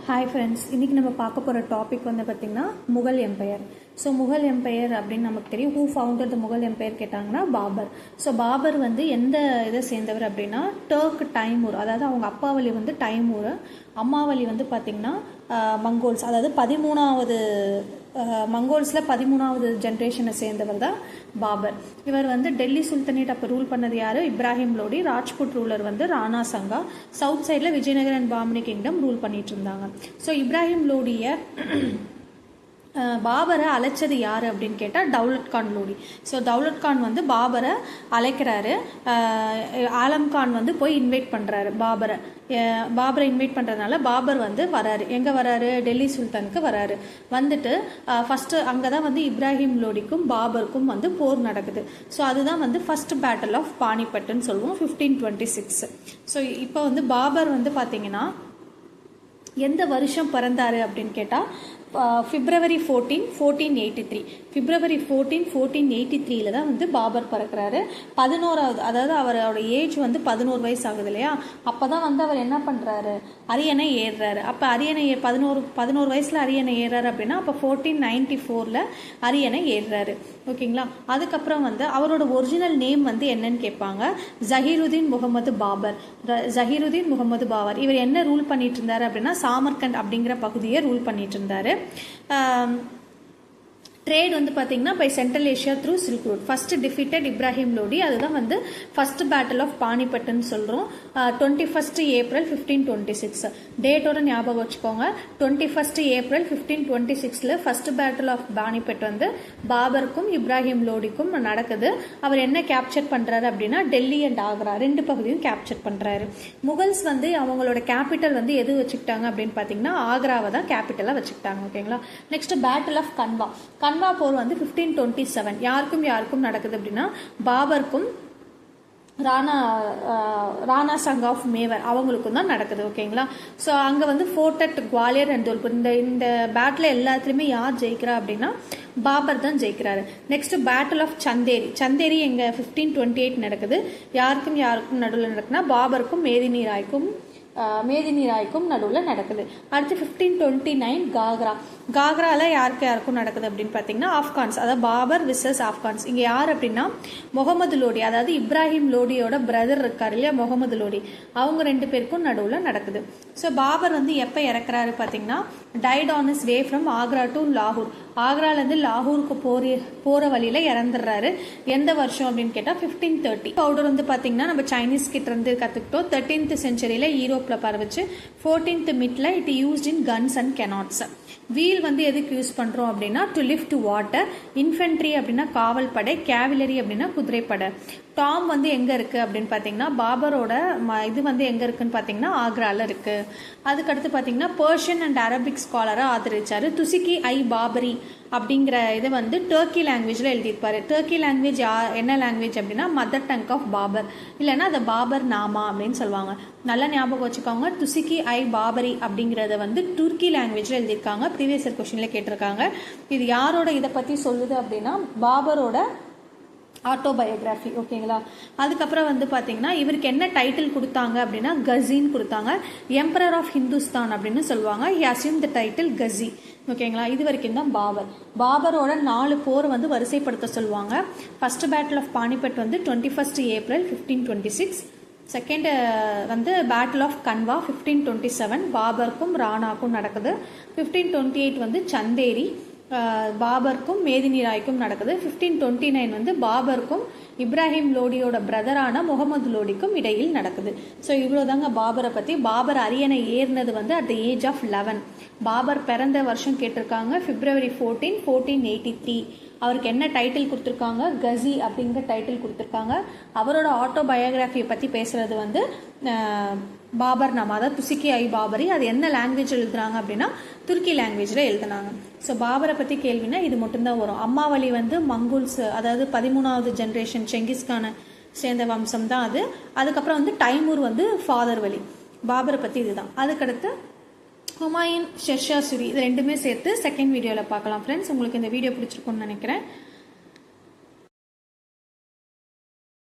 Hi friends, இன்றைக்கி நம்ம பார்க்க போகிற டாபிக் வந்து பார்த்திங்கன்னா Mughal empire. So Mughal empire அப்படின்னு நமக்கு தெரியும். Who founded the Mughal empire கேட்டாங்கன்னா பாபர். ஸோ பாபர் வந்து எந்த இதை சேர்ந்தவர் அப்படின்னா டர்க் டைமூர், அதாவது அவங்க அப்பாவளி வந்து டைமூர், அம்மாவளி வந்து பார்த்திங்கன்னா மங்கோல்ஸ், அதாவது 13வது மங்கோல்ஸில் 13வது ஜென்ரேஷனை சேர்ந்தவர் தான் பாபர். இவர் வந்து டெல்லி சுல்தானேட் அப்போ ரூல் பண்ணது யார்? இப்ராஹிம் லோடி. ராஜ்புட் ரூலர் வந்து ராணா சங்கா. சவுத் சைடில் Vijayanagar and Bahmani kingdom rule பண்ணிட்டு இருந்தாங்க. ஸோ இப்ராஹிம் லோடியை பாபரை அழைச்சது யார் அப்படின்னு கேட்டால் தௌலத் கான் லோடி. ஸோ தௌலத் கான் வந்து பாபரை அழைக்கிறாரு. ஆலம் கான் வந்து போய் இன்வைட் பண்ணுறாரு பாபரை இன்வைட் பண்ணுறதுனால பாபர் வந்து வராரு. எங்கே வராரு? டெல்லி சுல்தானுக்கு வராரு. வந்துட்டு ஃபஸ்ட்டு அங்கே தான் வந்து இப்ராஹிம் லோடிக்கும் பாபருக்கும் வந்து போர் நடக்குது. ஸோ அதுதான் வந்து ஃபர்ஸ்ட் பேட்டில் ஆஃப் பானிபட்டுன்னு சொல்லுவோம், 1526. ஸோ இப்போ வந்து பாபர் வந்து பார்த்தீங்கன்னா எந்த வருஷம் பிறந்தாரு அப்படின்னு கேட்டால் February 14, 1483. February 14, 1483 தான் வந்து பாபர் பிறக்கிறாரு. 11வது, அதாவது அவரோட ஏஜ் வந்து 11 வயசு ஆகுது இல்லையா? அப்போ தான் வந்து அவர் என்ன பண்ணுறாரு? அரியணை ஏறுறாரு. அப்போ அரியணை 11 வயசில் அரியணை ஏறுறாரு அப்படின்னா அப்போ 1494 அரியணை ஏறுறாரு. ஓகேங்களா? அதுக்கப்புறம் வந்து அவரோட ஒரிஜினல் நேம் வந்து என்னன்னு கேட்பாங்க. ஜஹீருதீன் முகமது பாபர். ஜஹீருதீன் முகமது பாபர். இவர் என்ன ரூல் பண்ணிட்டு இருந்தாரு அப்படின்னா சாமர்கண்ட் அப்படிங்கிற பகுதியை ரூல் பண்ணிட்டு இருந்தாரு. ட்ரேட் வந்து பார்த்தீங்கன்னா by central Asia through silk route. First defeated Ibrahim Lodi. அதுதான் வந்து ஃபர்ஸ்ட் பேட்டில் ஆஃப் பானிபட்டுன்னு சொல்கிறோம். 21 ஏப்ரல் 1526 டேட்டோட ஞாபகம் வச்சுக்கோங்க. 21 April 1526 first battle of Panipat வந்து பாபருக்கும் இப்ராஹிம் லோடிக்கும் நடக்குது. அவர் என்ன கேப்சர் பண்ணுறாரு அப்படின்னா டெல்லி அண்ட் ஆக்ரா ரெண்டு பகுதியும் கேப்சர் பண்ணுறாரு. முகல்ஸ் வந்து அவங்களோட கேபிட்டல் வந்து எது வச்சுக்கிட்டாங்க அப்படின்னு பார்த்தீங்கன்னா ஆக்ராவை தான் கேபிட்டலாக வச்சுக்கிட்டாங்க. ஓகேங்களா? நெக்ஸ்ட் பேட்டில் ஆஃப் கன்வா போர் வந்து 1527 யாருக்கும் நடக்குது அப்படின்னா பாபருக்கும் ராணா சங்கா ஆஃப் மேவர் அவங்களுக்கும் தான் நடக்குது. ஓகேங்களா? ஸோ அங்கே வந்து fort at Gwalior and Dholpur. இந்த பேட்டில் எல்லாத்துலேயுமே யார் ஜெயிக்கிறா அப்படின்னா பாபர் தான் ஜெயிக்கிறாரு. நெக்ஸ்ட் பேட்டில் ஆஃப் சந்தேரி எங்க 1528 நடக்குது. யாருக்கும் நடுவில் நடக்குன்னா பாபருக்கும் மேதினி ராய்க்கும் நடுவில் நடக்குது. அடுத்து 1529 காக்ரால யாருக்கும் நடக்குது அப்படின்னு பார்த்தீங்கன்னா ஆப்கான்ஸ், அதாவது பாபர் விசஸ் ஆப்கான்ஸ். இங்கே யார் அப்படின்னா முகமது லோடி, அதாவது இப்ராஹிம் லோடியோட பிரதர் இருக்காரு இல்லையா முகமது லோடி, அவங்க ரெண்டு பேருக்கும் நடுவில் நடக்குது. ஸோ பாபர் வந்து எப்போ இறக்குறாரு பார்த்தீங்கன்னா tight on is way from Agra to லாகூர். ஆக்ராலேருந்து லாகூருக்கு போகிற வழியில் இறந்துடுறாரு. எந்த வருஷம் அப்படின்னு கேட்டால் 1530. பவுடர் வந்து பார்த்தீங்கன்னா நம்ம சைனீஸ் கிட்ட இருந்து கற்றுக்கிட்டோம். 13th செஞ்சுரியில் யூரோப்பில் பரவிச்சு. 14th மிட்ல it used in guns and cannons. Wheel வந்து எதுக்கு யூஸ் பண்ணுறோம் அப்படின்னா டு லிஃப்ட் வாட்டர். இன்ஃபென்ட்ரி அப்படின்னா காவல் படை. கேவிலரி அப்படின்னா குதிரைப்படை. டாம் வந்து எங்கே இருக்குது அப்படின்னு பார்த்தீங்கன்னா பாபரோட இது வந்து எங்கே இருக்குன்னு பார்த்தீங்கன்னா ஆக்ராவில் இருக்குது. அதுக்கடுத்து பார்த்தீங்கன்னா பர்ஷியன் அண்ட் அரபிக் ஸ்காலரை ஆதரிச்சார். துசிகி ஐ பாபரி அப்படிங்கிற இதை வந்து டர்க்கி லாங்குவேஜில் எழுதியிருப்பாரு. டர்க்கி லாங்குவேஜ் என்ன லாங்குவேஜ் அப்படின்னா மதர் டங் ஆஃப் பாபர், இல்லைன்னா அதை பாபர் நாமா அப்படின்னு சொல்லுவாங்க. நல்லா ஞாபகம் வச்சுக்கோங்க. துசிகி ஐ பாபரி அப்படிங்கிறத வந்து துர்க்கி லாங்குவேஜில் எழுதியிருக்காங்க. ப்ரீவியஸ் இயர் கொஸ்டினில் கேட்டிருக்காங்க. இது யாரோட இதை பற்றி சொல்லுது அப்படின்னா பாபரோட ஆட்டோபயோகிராஃபி. ஓகேங்களா? அதுக்கப்புறம் வந்து பார்த்தீங்கன்னா இவருக்கு என்ன டைட்டில் கொடுத்தாங்க அப்படின்னா கசின்னு கொடுத்தாங்க. எம்பரர் ஆஃப் ஹிந்துஸ்தான் அப்படின்னு சொல்லுவாங்க. He assume the title Ghazi. ஓகேங்களா? இது வரைக்கும் தான் பாபரோட 4 போர் வந்து வரிசைப்படுத்த சொல்லுவாங்க. ஃபர்ஸ்ட் பேட்டில் ஆஃப் பானிபட் வந்து 21 ஏப்ரல் 1526. செகண்ட் வந்து பேட்டில் ஆஃப் கன்வா 1527 பாபருக்கும் ராணாக்கும் நடக்குது. 1528 வந்து சந்தேரி பாபருக்கும் மேதினி ராய்க்கும் நடக்குது. 1529 வந்து பாபருக்கும் இப்ராஹிம் லோடியோட பிரதரான முகமது லோடிக்கும் இடையில் நடக்குது. ஸோ இவ்வளோதாங்க பாபரை பற்றி. பாபர் அரியணை ஏறினது வந்து at the age of 11. Babur பிறந்த வருஷம் கேட்டிருக்காங்க February 14, 1483. அவருக்கு என்ன டைட்டில் கொடுத்துருக்காங்க? கசி அப்படிங்கிற டைட்டில் கொடுத்துருக்காங்க. அவரோட ஆட்டோபயோகிராஃபியை பற்றி பேசுகிறது வந்து பாபர் நாமா, அதாவது துசிகி ஐ பாபரி. அது என்ன லாங்குவேஜில் எழுதுனாங்க அப்படின்னா துர்க்கி லாங்குவேஜில் எழுதுனாங்க. ஸோ பாபரை பற்றி கேள்வினா இது மட்டும்தான் வரும். அம்மாவளி வந்து மங்கோல்ஸ், அதாவது 13வது ஜென்ரேஷன் செங்கிஸ்கானை சேர்ந்த வம்சம் தான் அது. அதுக்கப்புறம் வந்து டைமூர் வந்து ஃபாதர் வழி. பாபரை பற்றி இதுதான். அதுக்கடுத்து ஹுமாயூன், ஷெர்ஷா சூரி, இது ரெண்டுமே சேர்த்து செகண்ட் வீடியோவில் பார்க்கலாம் ஃப்ரெண்ட்ஸ். உங்களுக்கு இந்த வீடியோ பிடிச்சிருக்குன்னு நினைக்கிறேன்.